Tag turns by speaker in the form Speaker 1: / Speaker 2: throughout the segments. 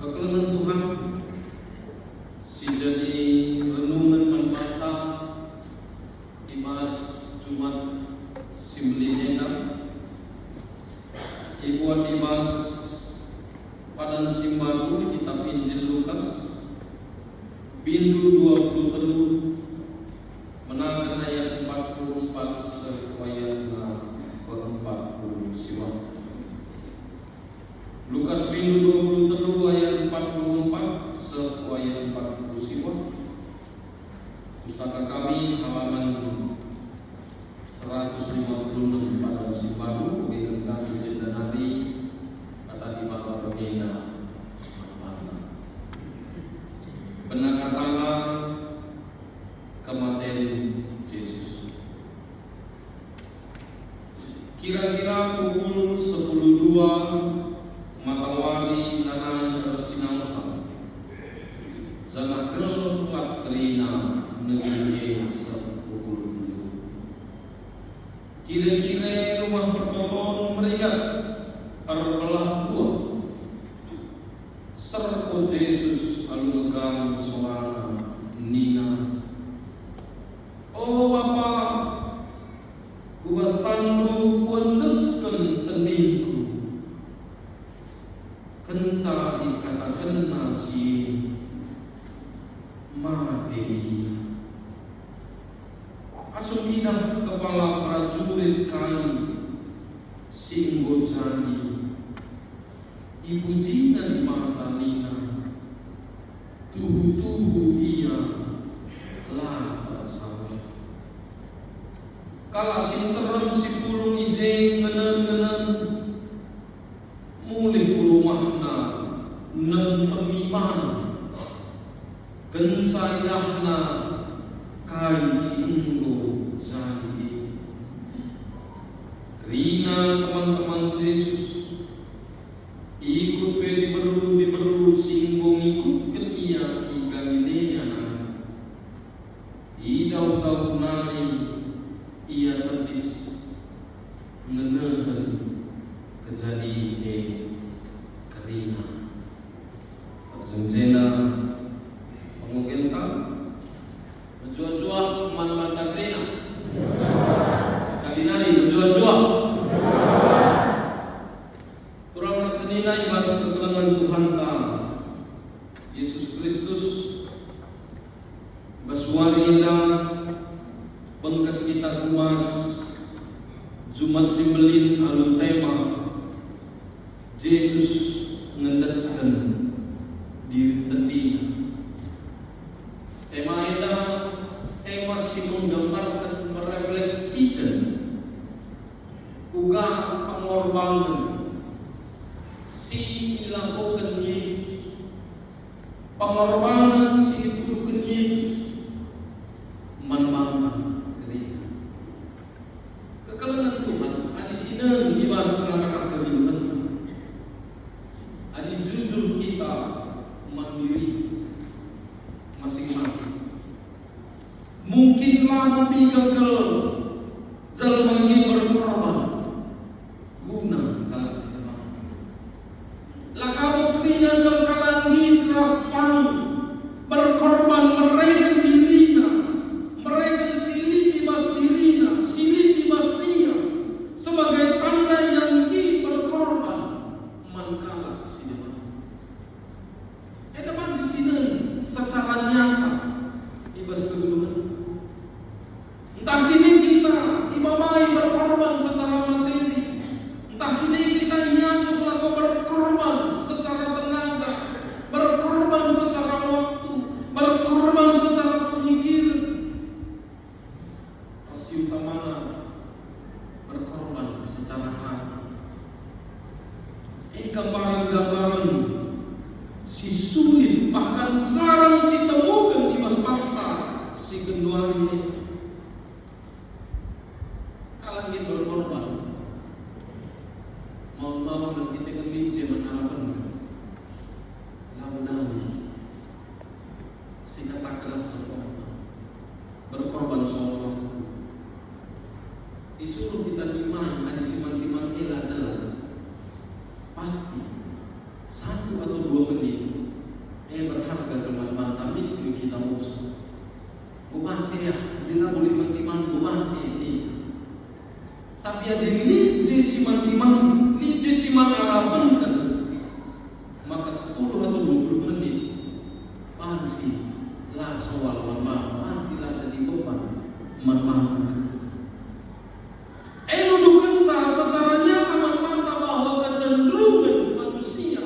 Speaker 1: Kekelengan Tuhan si jadi renungan membata Imas Jumat Simlinena Ibuan Imas Padan Simbaru Kitab Injil Lukas Bindu 23 menakan ayat 44 serwayatna ke-40 siwa. Lukas Bindu 23 ayat 44 serwayat 40 siwa. Pustaka kami halaman 156 Padan Simbaru dengan kami Jendanari kata di Bapak Begena penakatala kematian Yesus. Kira-kira pukul 10.02 matahari nanai bersinangsa. Zanah gelap kerina negeri sepukul 2. Kira-kira rumah pertoton mereka terbelah dua. Serta Yesus alugang soal Nina. Oh Bapa, kuas pandu kondesken teningku. Kenca ikatakan nasi mati. Asuminah kepala prajurit kain singgo jani. Ibu Jina di mata Nina. Tuhu-tuhu ia lah bersama. Kala sinterem si pulung ije ngenen-ngenen mulih rumahna nem pemimana kencairahna kai singgo jani. Kerina teman-teman Yesus ikut diperlu singgung ikutkan ia di Galilea. Idau-dau nari ia tepis menehan kejadian kerina terjenjena pengugentan menjual-jual mana-mana kerina sekali nari menjual-jual kurang senilai mas kekelengan Tuhan ta Yesus Kristus baswarina bengkat kita kumas Jumat Simbelin alu tema Yesus ngendaskan diri tadi. Tema ini tema si menggambarkan merefleksikan uga pengorbanan si dilakukan Yesus, pengorbanan si dituduhkan Yesus manmata kerina. Kekelengan Tuhan adi sineng ibas tengah kehidupan. Adi jujur kita mandiri masing-masing. Mungkin lama pikir jalmangi berkorban guna kalau setelah. Lah kamu kerina kalangi teras pang berkorban mereka dirinya, mereka silih di mas dirinya, silih di mas dia sebagai tanda yang berkorban manakala siapa. Ada macam sini secara nyata ibas keduluan. Entah kini kita ibamai berkorban kita musuh. Bukan sih ya, dina boleh mentiman bukan sih ini. Tapi ada lice si mantiman, lice si mangarapan kan. Maka 10 atau 20 menit panci lah soal lama, panci lah jadi beban memang. Nuduhkan secara nyata mata bahwa kecenderungan manusia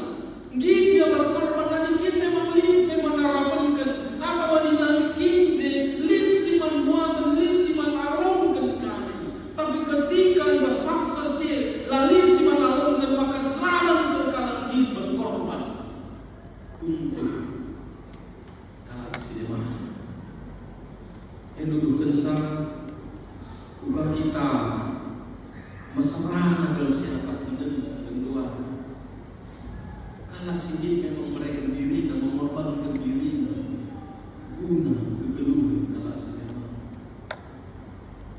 Speaker 1: dia berkorban nanikin memang lice menarapankan apa wadina kince lisi manbuatan lisi manarongkan kari. Tapi ketika ibas paksa sih lalisi manarongkan maka salam berkala dia berkorban untuk kasih demah. Nuduhkan ubah kita mesra agar siapa benar sampai luar. Karena sedikit memang mereka diri dan mengorbankan diri guna kegeluhan kalau sedang.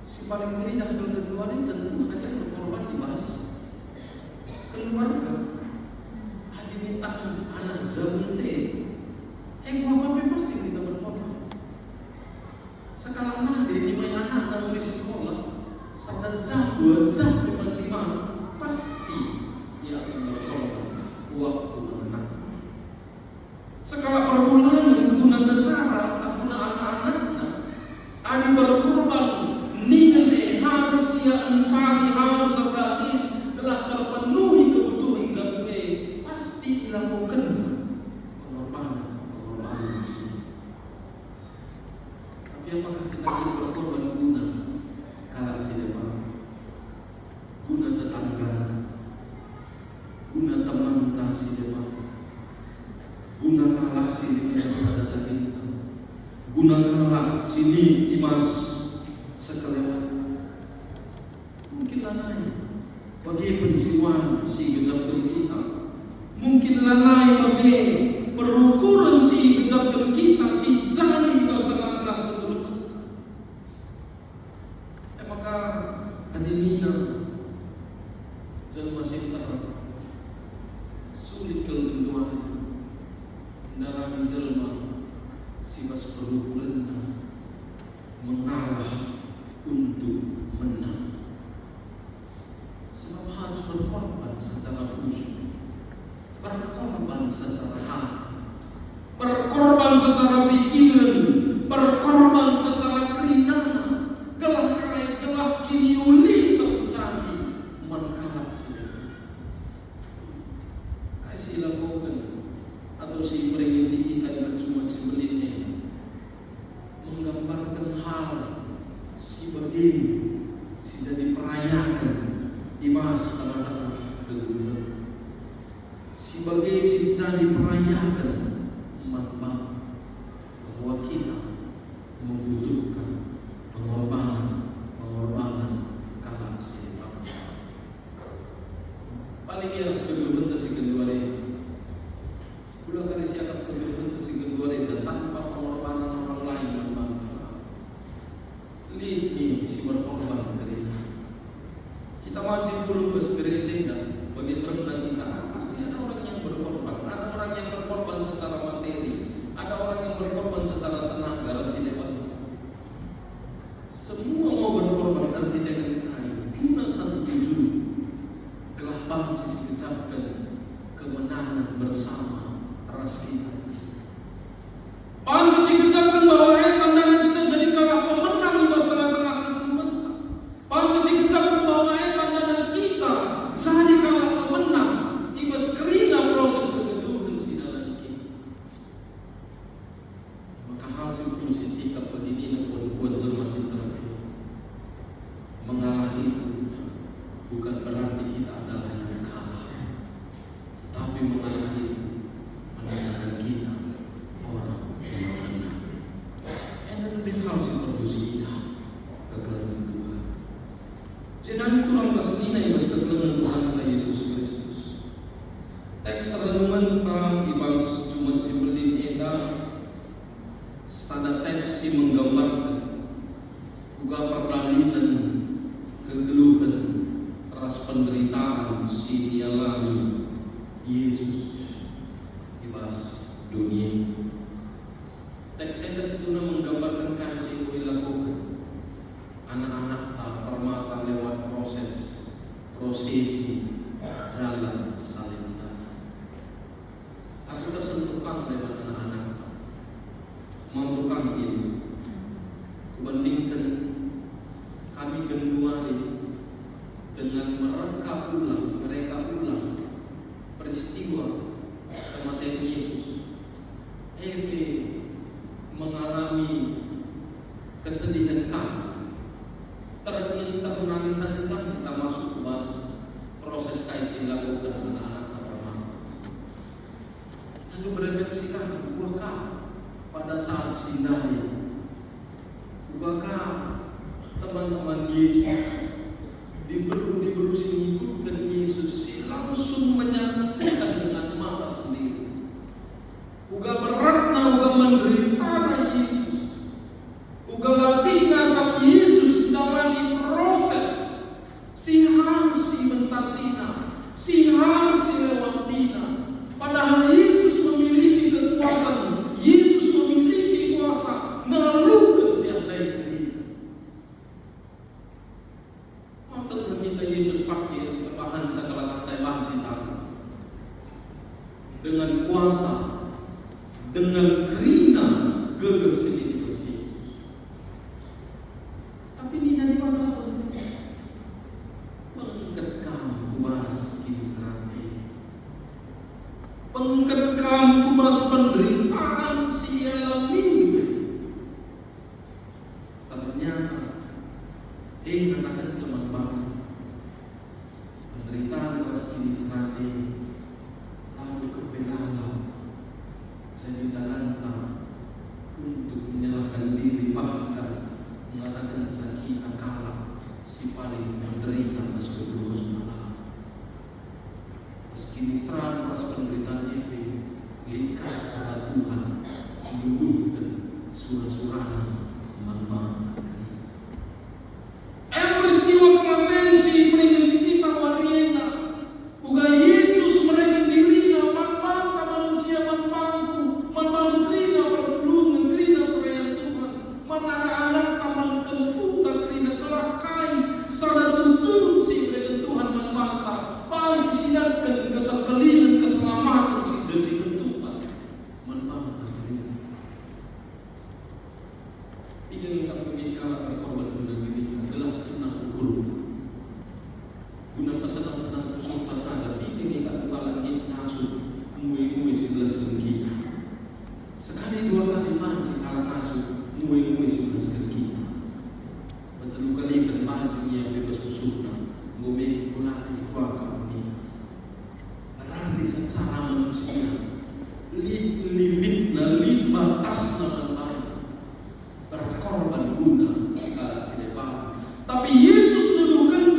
Speaker 1: Si paling diri dan keluar ini tentu hanya berkorban di bas keluarga. Ada minta anak zamute. Apa pasti kita berkorban. Sekarang ada 5 anak dan mulai sekolah. Sadar jam 2 jam 5 pasti dia akan berkorban waktu menang. Sekala perbulan guna negara atau guna anak-anaknya ada berkorban nilai harus dia mencari harus terdapat telah terpenuhi kebutuhan jamnya pasti dilakukan pengorbanan sini. Tapi apakah kita ingin berkorban guna kalau siapa guna tetangga, guna teman kasih siapa, guna kalah sini sadar lagi, guna kalah sini imas sekalian, mungkinlah naik bagi penjiwaan si gejapkan kita, mungkinlah naik bagi perukuran si gejapkan kita si jani kita setengah-tengah kegeluhan. Maka hadinina jelma sinter sulit kelenduan narani jelma sibas perukuran mengalah untuk menang. Sebab harus berkorban secara khusus, berkorban secara hati, berkorban secara pikiran, berkorban secara keringanan. Gelah kini uli terjadi mankalah kasih lakukan atau si peringati kita bercuma sebenarnya menggambarkan hal si bagi si jadi perayakan imas tengah-tengah kegeluhan si bagi si jadi perayakan manfaat bahwa kita membutuhkan pengorbanan kalah siapa paling yang segeluhan si kedua ini udah kali siapa kegeluhan si kedua ini dan tanpa pengorbanan orang lain memang ini si berkorban gereja kita wajib dulu ke gereja bagi terkenal kita pasti ada orang yang berkorban, ada orang yang berkorban secara materi, ada orang yang berkorban secara tenaga si depan. Semua mau berkorban dan tidak akan guna satu tujuan kelapang sisi kecapkan kemenangan bersama ras kita. Panci kecapkan bahwa tandanya kita jadi kalah pemenang di tengah-tengah kegeluhan. Panci kecapkan bahwa tandanya kita jadi kalah pemenang ibas kerina proses kegeluhan si dalam kita. Maka hasil fungsi sikap begini dan kuat masih terlalu mengalah itu bukan berarti kita adalah yang kalah, tapi mengalah itu menandakan kita orang yang menang. Dan lebih harus berdosa kita kekelahian Tuhan. Jadi kurang kesini ibas kekelahian Tuhan adalah Yesus Kristus. Teks renungan tak ibas cuma simbolin edah. Sada teks si menggambarkan juga perdalilan kegeluhan ras penderitaan si dialami Yesus ibas dunia. Exodus itu menggambarkan kasih yang dilakukan anak-anak permata lewat prosesi jalan salib. Aku tersentuhkan lewat anak-anak membuka ini. Kubandingkan kami Genduari dengan mereka ulang peristiwa kematian Yesus. Mengalami kesedihan kami, terinternalisasikan kita masuk ke proses kasih lakukan anak-anak permata. Lalu berefleksikan, bukankah pada saat Sinai, bukankah teman-teman Yesus diberu mengikutkan Yesus langsung menyaksikan dengan mata sendiri. Uga beratna, uga menderita Yesus, uga latina tapi Yesus damani proses si harus dimentasina, si harus dilewatina. Padahal Yesus memiliki kekuatan, Yesus memiliki kuasa melalui siapa itu. Maksudnya kita Yesus pasti bahan segala bahan cinta dengan kuasa, dengan kerina geger sedikit Yesus. Tapi ini dari mana? Pengkerkam kuas Israel, pengkerkam kuas penderitaan si alami. Ternyata katakan zaman baru penderitaan kuas Israel lalu kebenaran saya dalam untuk menyalahkan diri, bahkan mengatakan kita kalah si paling menderita masuk Tuhan Allah. Meski Israel pas penderitaan itu lihat sahabat Tuhan menyebutkan surah-surahnya mana peristiwa kematian si peringati kita wariena uga Yesus mereka diri mantan manusia mantanku krina perpulungan krina seraya Tuhan mana anak-anak taman kemputa krina telah kai sada tujuh si mereka Tuhan mantan paling sisidangkan keterkelinan keselamatan si jadi Tuhan mantan krina tidak ingin pemikala berkorban guna diri gelas senang ukur guna pesenang-senang kusuk pasada tidak ingin lagi ngasuh mui-mui 11 kengki sekali dua kali mancing kalau ngasuh mui-mui 11 kengki betul kali kan mancing yang bebas kusukna ngomong kulatih kuaka ini berarti secara manusia limitna batasna berkorban guna segala silepan. Tapi Yesus nuduhkan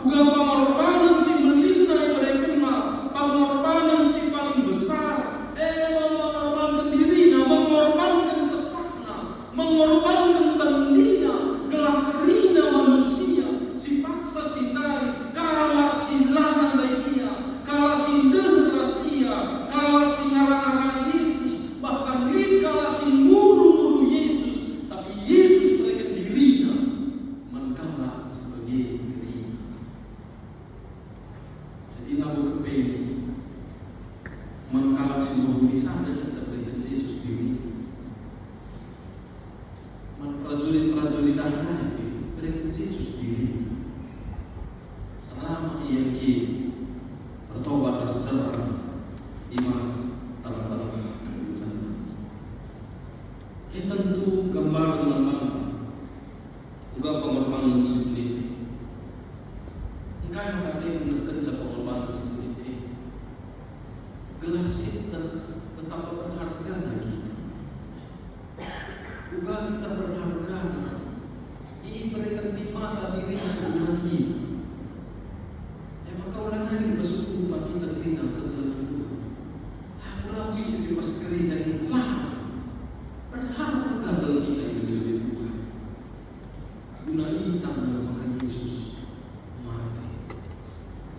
Speaker 1: bukan pengorbanan si melina mereka pengorbanan si paling besar. Mengorbankan diri, mengorbankan kesakna, mengorbankan tandina, gelah kerina manusia, si paksa si naik, kalah si lanang ia, kalah si deras ia, kalah si ngarang-ngarang Yesus, bahkan kalah si muru-muru Yesus. Yesus mereka dirinya mengkala sebagai dirinya. Jadi nabu kepeni mengkala semua diri saja seperti Yesus diri. Prajurit lainnya mereka Yesus diri. Selama ia bertobat secara iman tanda-tanda kebutuhan. Ini tentu gambaran juga pengorbanan sendiri. Engkau mengatakan menekan pengorbanan sendiri. Gelas kita betapa berharga lagi. Juga kita berharga. Ini berikan di mata diri umat kita. Maka ulang lagi masuk rumah kita kita ke dalam Tuhan. Aku lagi sebebas gereja kita berharga dalam kita ini lebih Tuhan. Gunai tanggal maka Yesus mati.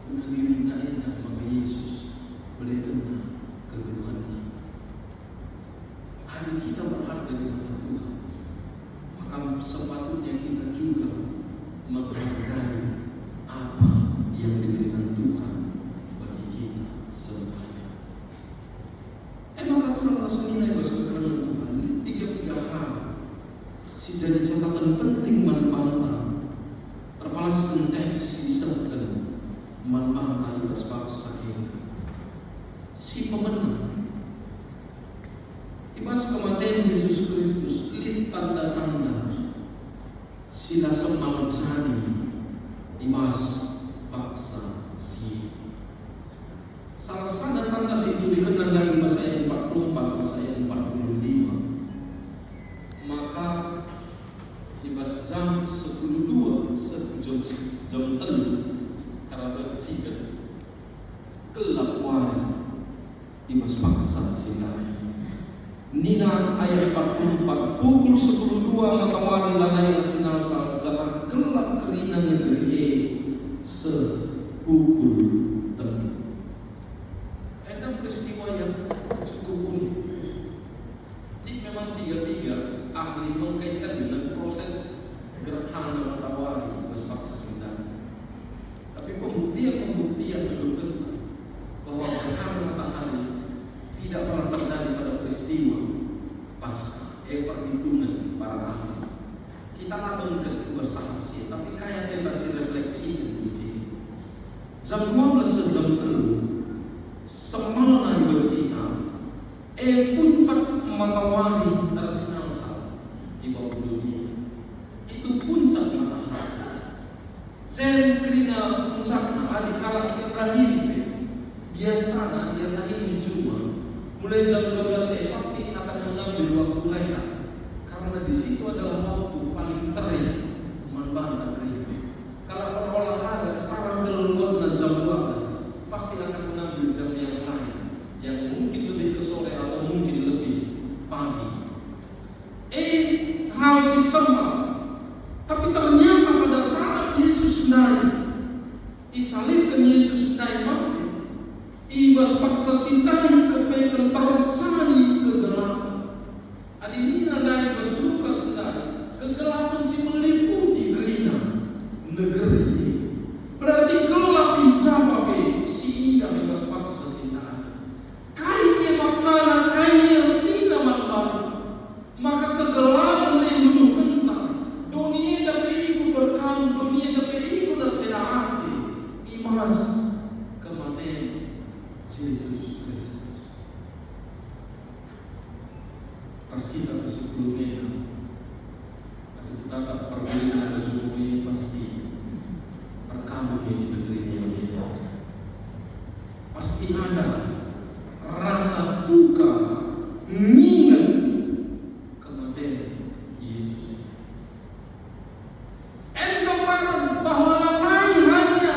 Speaker 1: Guna diri enak maka Yesus berikan kegeluhannya. Hati kita berharga di mata Tuhan. Maka sepatutnya kita juga menghargai apa yang diberikan Tuhan bagi kita semuanya. Maka Tuhan rasa nilai bahasa kebenaran Tuhan tiga hal. Si jadi catatan penting manfaat terpalas konteks disebutkan manfaat ibas bangsa ini. Si pemenang ibas kematian Yesus Kristus lit tanda-tanda sila semalam sani ibas bangsa si. Salah satu tanda itu dikenal lagi bahasa ayat 44 bahasa ayat 45. Maka ibas jam 10.02 jam 3 karena bercikan gelap wari ibas bangsa silai. Nina ayat 44 pukul 10.02 matahari lanai sinar jalan gelap kerina negeri sepukul temu. Ada peristiwa yang cukup unik. Ini memang tiga-tiga ahli mengkaitkan dengan proses gerhana matahari ibas bangsa silai. Tapi pembuktian menunjukkan bahwa gerhana matahari tidak pernah terjadi pada peristiwa Paskah, perhitungan para ahli. Kita labengkan tugas tahap sih, tapi kayak bebas refleksi dan uji. Jam 12 jam 3 semana ibas kita, puncak matahari tersinalsa di bawah dunia. Itu puncak matahari. Sen kerina puncakna adikala sirahim biasanya dia rahim cuma mulai jam 12 pasti akan mengambil waktu lewat karena di situ adalah waktu paling terik membantah keringat. Kalau berolahraga sarang keluar dan jam 12 pasti akan mengambil jam yang lain yang mungkin lebih ke sore atau mungkin lebih pagi. Hal si sama, tapi ternyata pada saat Yesus naik, disalibkan Yesus naik mati, ibas paksa sintai kepekan tercari kegelapan. Adinina dari ibas luka sintai kegelapan si meliputi gerina negeri. Berarti gelap izababe si indah ibas paksa sintai. Kainnya maknana kainnya rutina maknana. Maka kegelapan yang duduk kencang. Dunia dapat ikut berkaum, dunia dapat ikut tercela hati. Imas kematian Yesus Kristus. Pas kita ke 10 meter, ada tatap perbedaan Jokowi pasti perkamu di negeri ini. Pasti ada rasa duka, ingat kematian Yesus. Kemarin bahwa lain hanya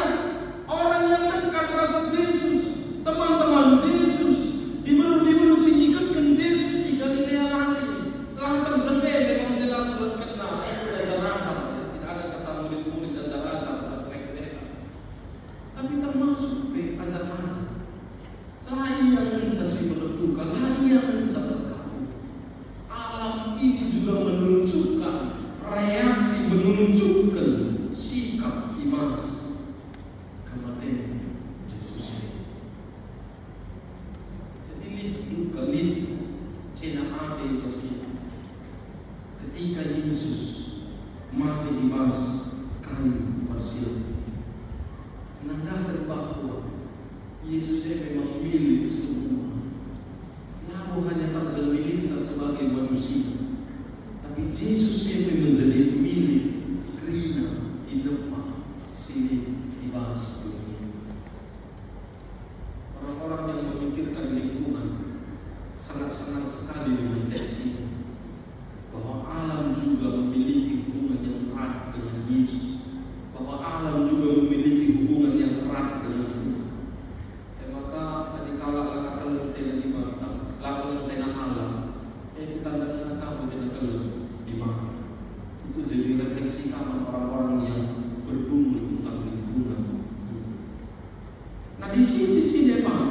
Speaker 1: orang yang dekat rasa Yesus. Teman-teman Yesus diberu sinyikan Yesus di Galilea lagi. Lah tersendiri memang jelas berkena itu ajar-ajar. Tidak ada kata murid-murid ajar-ajar dan sebagainya. Tapi termasuk ajar-ajar. Lain yang sensasi menentukan, lain yang mencatatkan. Alam ini juga menunjukkan reaksi, menunjukkan sikap imas kematian Yesus ini. Jadi duka cina ate meski ketika Yesus mati di bas kayu bersiap, menandakan bahwa Yesus memang milik semua. Namun hanya terjadi miliknya sebagai manusia, tapi Yesus menjadi milik kerina di depan sini di bas dunia. Orang-orang yang memikirkan lingkungan sangat senang sekali dengan teks ini, bahwa alam juga memiliki hubungan yang erat dengan Yesus, bahwa alam juga memiliki hubungan yang erat dengan Tuhan. Maka adikala kata lentena di mata, lagu lentena alam, kita dengan kamu tidak kelem di mata. Itu jadi refleksi kami orang-orang yang bergumul tentang lingkungan. Nah di sisi depan,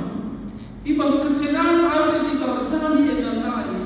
Speaker 1: ibas kecelakaan ada si terjadi yang lain.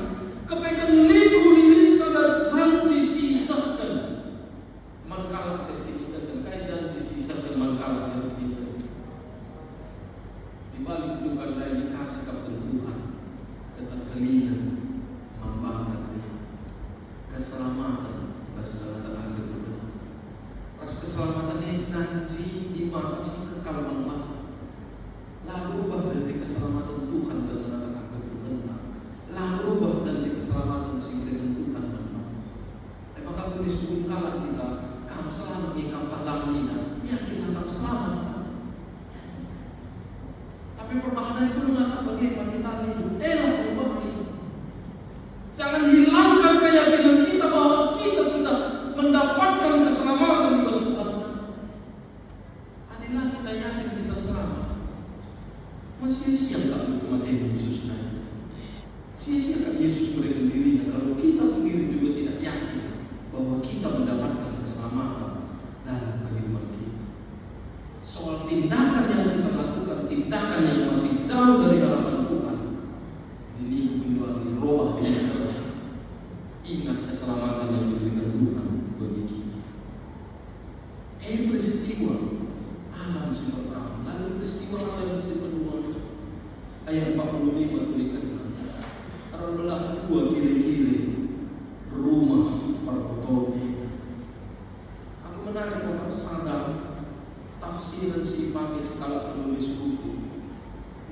Speaker 1: Sia-siakah Yesus berikan dirinya kalau kita sendiri juga tidak yakin bahwa kita mendapatkan keselamatan dalam kehidupan kita. Soal tindakan yang kita lakukan, tindakan yang masih jauh dari harapan Tuhan, ini menjual roh di dalam. Ingat keselamatan yang diberikan Tuhan bagi kita. Peristiwa alam si pertama, lalu peristiwa alam si kedua. Ayat 45 tulisannya, terbelah dua kiri-kiri rumah pertotongan. Aku menarik kalau sadar tafsiran si pakai skala penulis buku.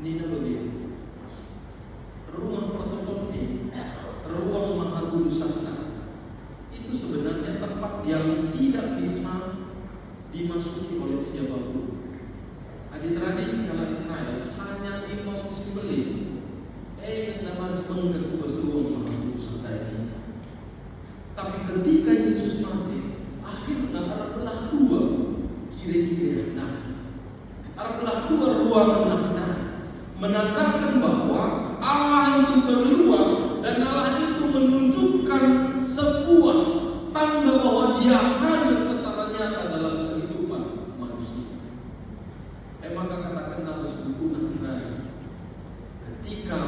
Speaker 1: Ini begini. Rumah pertotongan, ruang maha kudusana, itu sebenarnya tempat yang tidak bisa dimasuki oleh siapapun. Di tradisi kalau Israel hanya imam sembelih mencapai menggebu ruang maha kudusana ini. Tapi ketika Yesus mati, akhirnya terbelah dua kiri-kiri nah, terbelah dua ruangan nah, menandakan bahwa Allah itu keluar dan Allah itu menunjukkan sebuah tanda bahwa Dia hadir secara nyata dalam kehidupan manusia. Maka katakan harus berguna ketika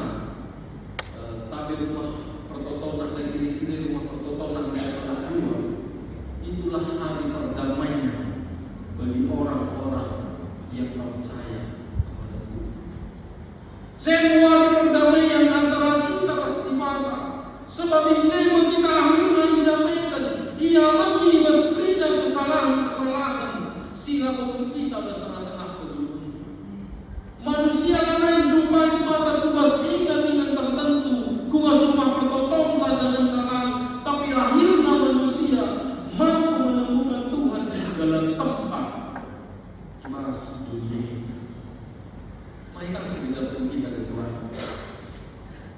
Speaker 1: tabir rumah pertotonan dan kiri-kiri rumah pertotonan adalah dua, itulah hari perdamaian bagi orang-orang yang percaya kepada Tuhan. Semua perdamaian antara kita pasti mata. Sebab itu kita akhirnya didamaikan. Ia lebih besarnya kesalahan siapapun kita bersama tengah keduluan. Manusia lain jumpa di mata ku ingat dengan tertentu. Ku masuk pertoton saja dan salah. Tapi akhirnya manusia mampu menemukan Tuhan di segala tempat. Mas dunia. Mereka sekejap pun kita kekuatan.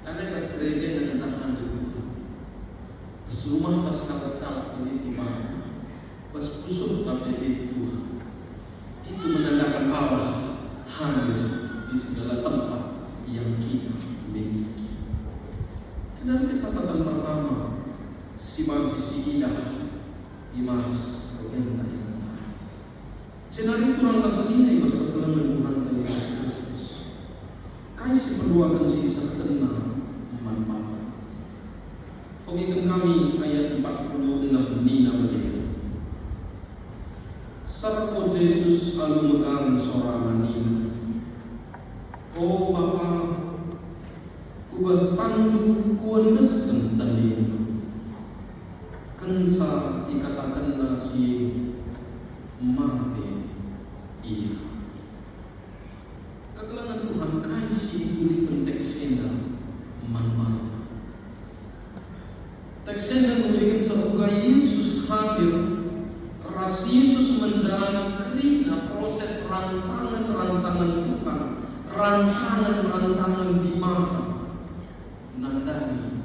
Speaker 1: Karena pas gereja dengan cahaya Tuhan. Pas rumah pas skala-skala ini di mana? Pas usul tapi di Tuhan. Itu menandakan Allah hadir di segala tempat yang kita miliki. Dan catatan pertama, sisi indah Dimas Rogenda yang benar. Senari kurang lasalina ibas pertolongan Tuhan dari Yesus Kristus. Kasih perluakan sisa tenang manfaat. Komitmen kami ayat 46 Nina begini. Sarpo Yesus lalu megang sorangan Nina. Oh Bapa, kubas pandu kuandeskan tanding. Kensa dikatakan nasi mati iya. Kegelangan Tuhan kasih diberikan teksenda manfaat. Teksenda memberikan semoga Yesus hadir. Ras Yesus menjalani kerina proses rancangan Tuhan, rancangan di mana nandani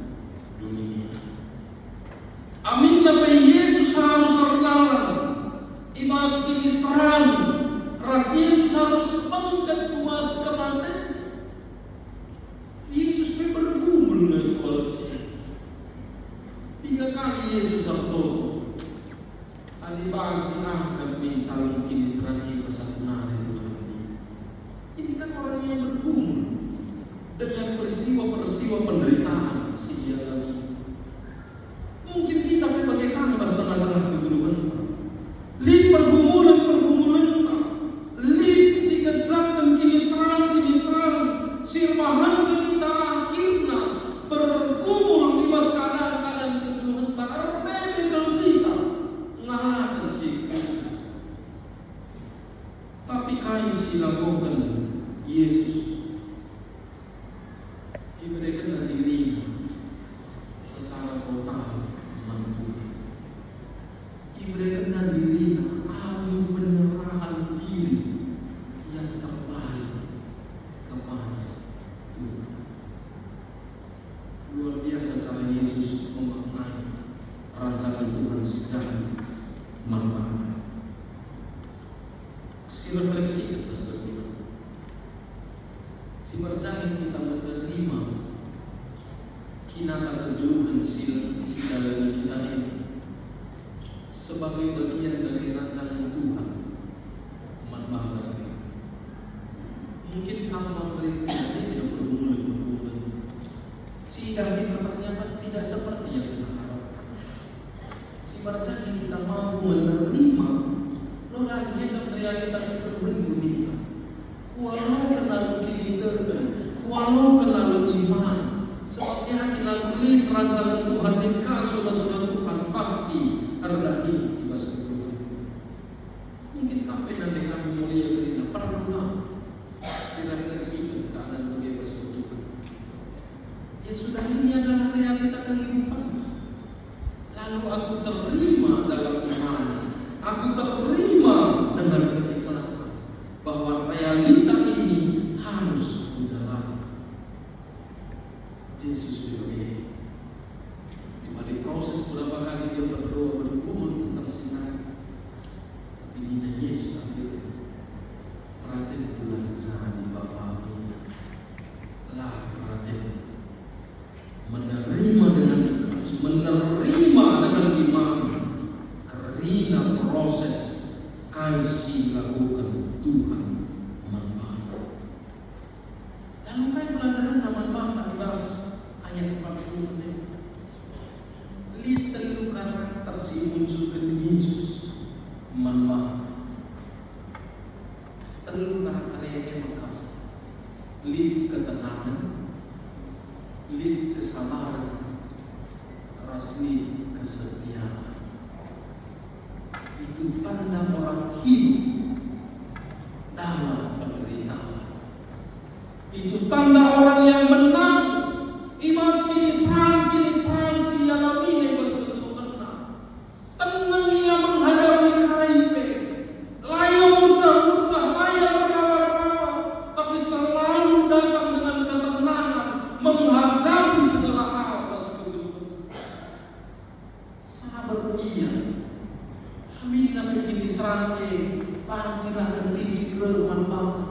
Speaker 1: dunia. Amin. Nabi Yesus harus terdalam ibas kilisran. Ras Yesus harus angkat kuas kematian. Yesus bergumul dengan soal sih. 3 kali Yesus tertutup. Alibang sinangkat mincalon kilisran ibas akunah Tuhan ini. Ini kan orang yang bergumul dengan peristiwa-peristiwa penderitaan si alami. Mungkin kita sebagai kanvas tengah-tengah keguluhan. Lid pergumulan, lid si kezakan kinisran, sirmahan kita akhirnya bergumul di mas keadaan keguluhan. Berbeda kalau kita ngalahin si. Tapi kain silakokan Yesus diberikan diri secara total mantu. Diberikan diri alu penyerahan diri yang terbaik kepada Tuhan. Luar biasa cara Yesus memaknai rancangan Tuhan sejak manfaat. Si refleksi atas kebenaran. Si berjanji kita menerima hinata kegeluhan sidalani kita ini sebagai bagian dari rancangan Tuhan. Umat bangga ini. Mungkin kalau mereka ini tidak bergumul-gumul, sehingga kita ternyata tidak seperti yang kita harapkan. Si barangkali kita mampu menerima lo dari realita itu dunia. Walau kenal kita, walau kenal iman, sebabnya kita lakukan rancangan Tuhan di kasih Tuhan pasti terdahi bahasa Tuhan. Mungkin sampai nanti kami mulia berita pernah direfleksikan keadaan bebas Tuhan. Ya sudah, ini adalah realita kehidupan. Lalu aku terima dalam iman, aku terima dengan keikhlasan bahwa realita ini harus berjalan. Yesus berbeda. Di balik proses berapa kali dia berdoa bergumul tentang Sinai, tapi Nina Yesus akhirnya perhatian bulan zani Bapa lah perhatian menerima dengan ikhlas, menerima dengan iman karena proses kasih lakukan Tuhan membantu. Lalu kayak pelajaran zaman Bapa ibas ayat 40 litelu karakter si munculkan Yesus membantu. Telu karakter yang lengkap, lid ketenangan, lid kesabaran, rasmi kesetiaan. Itu tanda orang hidup dalam penderitaan. Itu tanda orang yang menang. Imas kinisan si alami bersetujuan. Tenang ia menghadapi KIP. Layak murca, layak berawa-rawa, tapi selalu datang dengan ketenangan menghadapi segala hal bersetujuan. Sabar ia. Amin na bikin disrane, parang sila ganti si Keluman Bapa.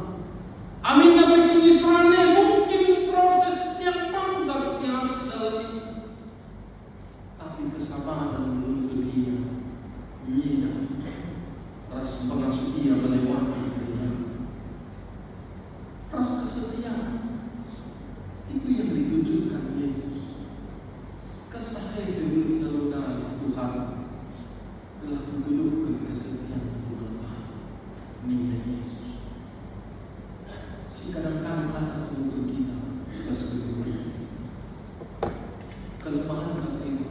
Speaker 1: Amin na bikin disrane, mungkin proses yang panjang sih harus dilalui. Tapi kesabaran menuntut dia, Nina, ras pengasuh dia melewati dia. Ras kesetiaan, itu yang ditunjukkan Yesus. Kesahai dulu dalam Tuhan telah ditundukkan kesetiaan Tuhan Nina Yesus. Si kadang-kadang akan mengukur kita bersetujuan. Kelemahan kita ini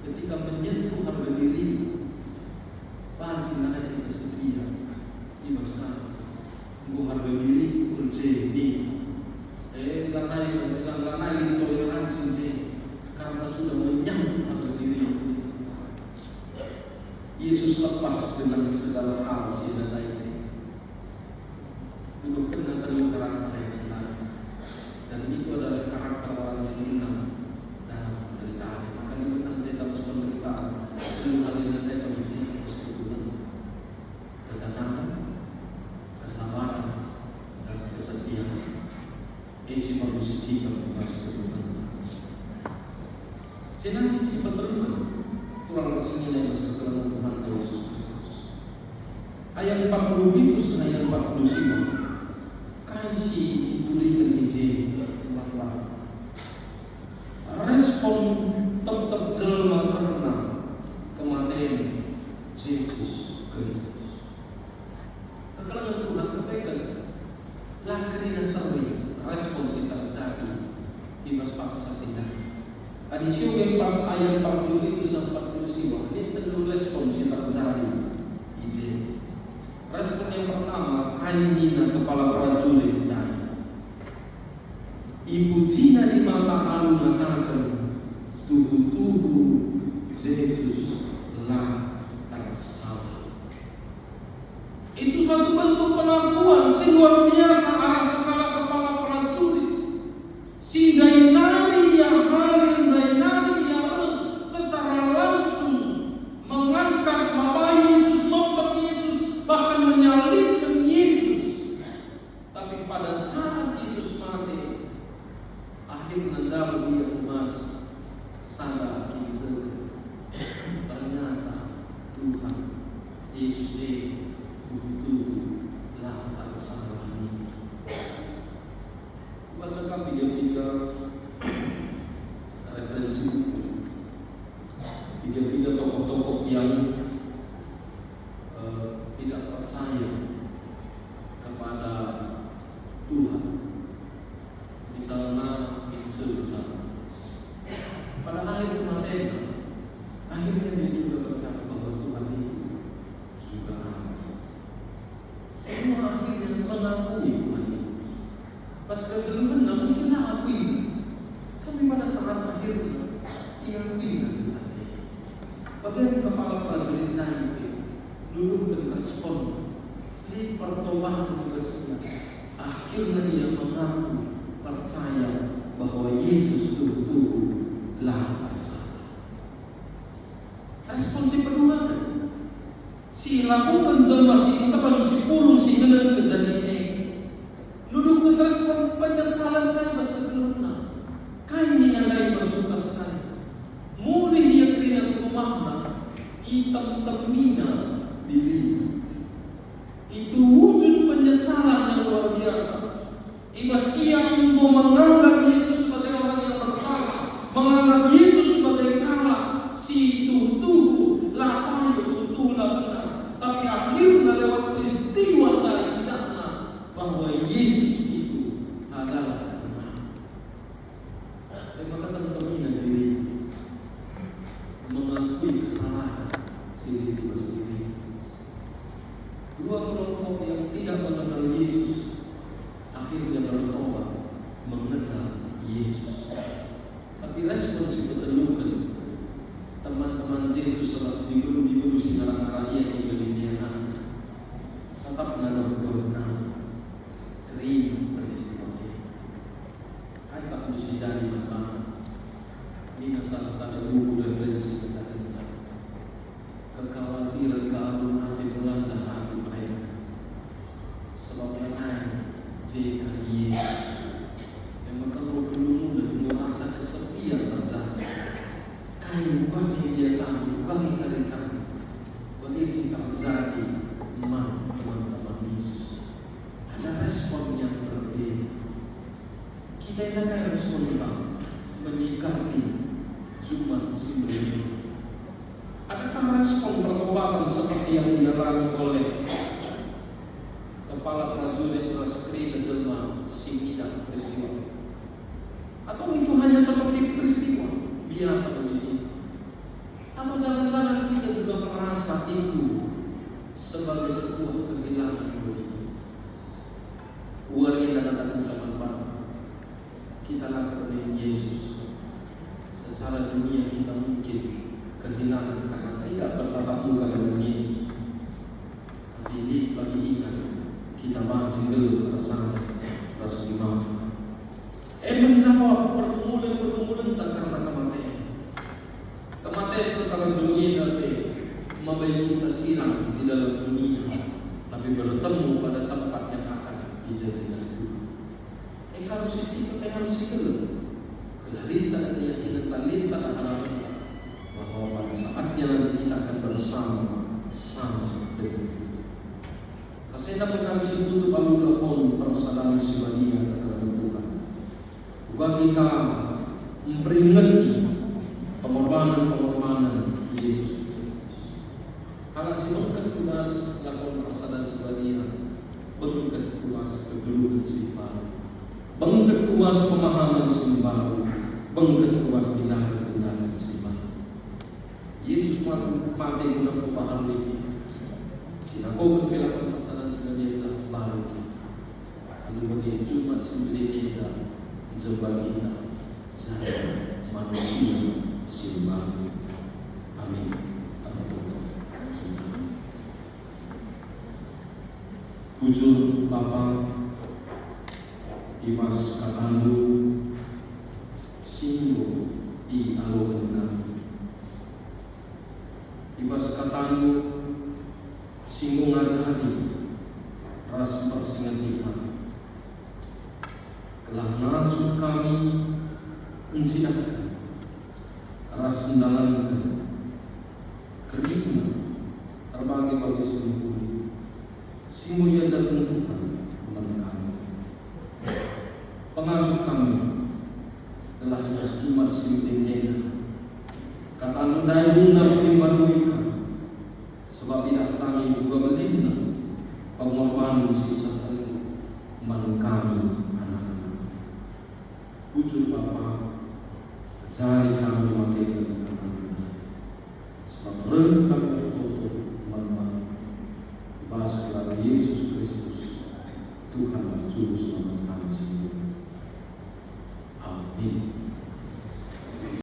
Speaker 1: ketika menyentuh harga diri, bahan sinanai kita setia. Iba sekarang, bu harga diri kunci ini. Lanai intoleransi karena sudah menyangkut harga diri. Yesus lepas dengan segala hal sinanai ini. Duduk kena terlalu karakter yang lain, dan itu adalah karakter orang yang menang dalam penderitaan. Maka dia menang dalam penderitaan. Belum ada yang dapat mencintai persekutuan, ketenangan, kesabaran, dan kesetiaan. Isi manusia kita persekutuan. Jangan sifat terluka. Kurang kesini yang persekutuan Tuhan Yesus Kristus. Ayat 40 itu ayat 45. Kasih ditulikan ije makhluk. Respon tetap jelma karena kematian Yesus Kristus. Kekalangan Tuhan kebaikan lah kerina sering respon kita sehari ibas paksa sindari. Adisio 4 ayat 40 itu sampai 45 ini telu respon kita sehari ije. Respon yang pertama, Kainina kepala prajurit dai. Ibu Cina di mata alu mengatakan tubuh Yesus lah tersalah. Itu satu bentuk pengakuan sing luar biasa arah segala kepala prajurit. Si dainari yang hadir, dainari yang secara langsung mengangkat bapak Yesus, mempet Yesus, bahkan menyalibkan Yesus. Tapi pada saat Yesus mati, akhirnya dalam dia emas sana kini ternyata Tuhan Yesus betul-betul salah ini. Bacakan tiga referensi buku, tiga tokoh-tokoh yang tidak percaya kepada Tuhan. Misalnya misalnya pada akhir kematian, akhirnya dia juga berkata bahwa Tuhan itu juga ada. Semua akhirnya mengakui Tuhan itu. Pas keduluan nggak mungkin akui. Tapi pada saat akhirnya ia akui Tuhan. Bagian kepala prajurit naik dulu berrespon di pertobatan tugasnya. Akhirnya ia mengaku percaya bahwa Yesus betul-betul bersalah. Respon si kedua, si lakukan jemaah si teman si pulung si dengan kejadian duduk respon penyesalan kaya pas kedua kaya ninandai masuk ke sekali mulai dia kena rumahnya hitam termina dirinya. Itu wujud penyesalan yang luar biasa. Ibas ia untuk menganggap Yesus sebagai orang yang bersalah, menganggap Yesus sebagai kalah, si tuh lah benar. Tapi akhirnya lewat peristiwa dari tidaknya bahwa Yesus itu adalah benar. Maka teman-teman diri mengakui kesalahan sendiri sendiri. Dua kelompok yang tidak mengenal Yesus akhirnya bertobat mengenal Yesus. Tapi respon si ketelukan teman-teman Yesus setelah diburu singarang-arang ia tinggal di Diana tetap menganggap benar kering peristiwa ini. Kayak tak bisa jadi mana ini salah buku referensi kita kencang. Kekhawatiran keagungan hati melanda hati mereka. Sebabnya jika Yesus yang kalau dulu dan merasa kesepian terjadi, kayu bukan yang dia tahu, bukan yang kalian kami. Kondisi terjadi, teman-teman Yesus. Ada respon yang berbeda. Kita ini akan respon kita menyikapi Jumat Sibri. Adakah respon pertobatan seperti yang dialami oleh kepala prajurit Raskri Jelma si tidak peristiwa? Atau itu hanya seperti peristiwa biasa begitu? Atau jangan-jangan kita juga merasa itu sebagai sebuah kehilangan begitu? Uang yang datang zaman baru kita lakukan dengan Yesus. Secara dunia kita mungkin kehilangan karena tidak bertatap muka dengan Yesus. Tapi ini bagi kita mancing dulu bersama Rasulullah. Menjawab pergumulan tak karena kematian. Kematian secara dunia tapi membaik kita siram di dalam dunia, tapi bertemu pada tempat yang akan dijanjikan Tuhan. Harus dicipta, harus dikeluh. Kelisa dan keyakinan kelisa harapan bahwa pada saatnya nanti kita akan bersama dengan Tuhan. Saya mengkarisih tutup alur lakon persadaran siwadia kepada Tuhan. Juga kita memperingati pengorbanan Yesus Kristus. Karena si bengket kuas lakon persadaran siwadia, bengket kuas kegeluhan si baru, bengket kuas pemahaman si baru, bengket kuas tindakan si baru. Yesus mati guna perubahan ini. Sinagoga kailangan pasaran sebagai baru kita. Lalu bagi Jumat sendiri kita jebak kita saya manusia baru. Amin. Bujur Bapa Imas Katandu Singgo di alokan kami. Ibas Katandu singgung ngajari ras persingan kita. Telah nasuh kami unciakan, ras undangan keriuman terbagi bagi seluruh simulia tertentukan teman kami. Pengasuh kami telah hidup Jumat Sintinjena kata nundai undang timbaruika sebab tidak kami juga melina pengorbanan sisa man kami anak-anak. Ujung Bapa cari kami makai kami sebab rem kami tutup man bahas kepada Yesus Kristus Tuhan dan Juru Selamat kami sendiri. Amin.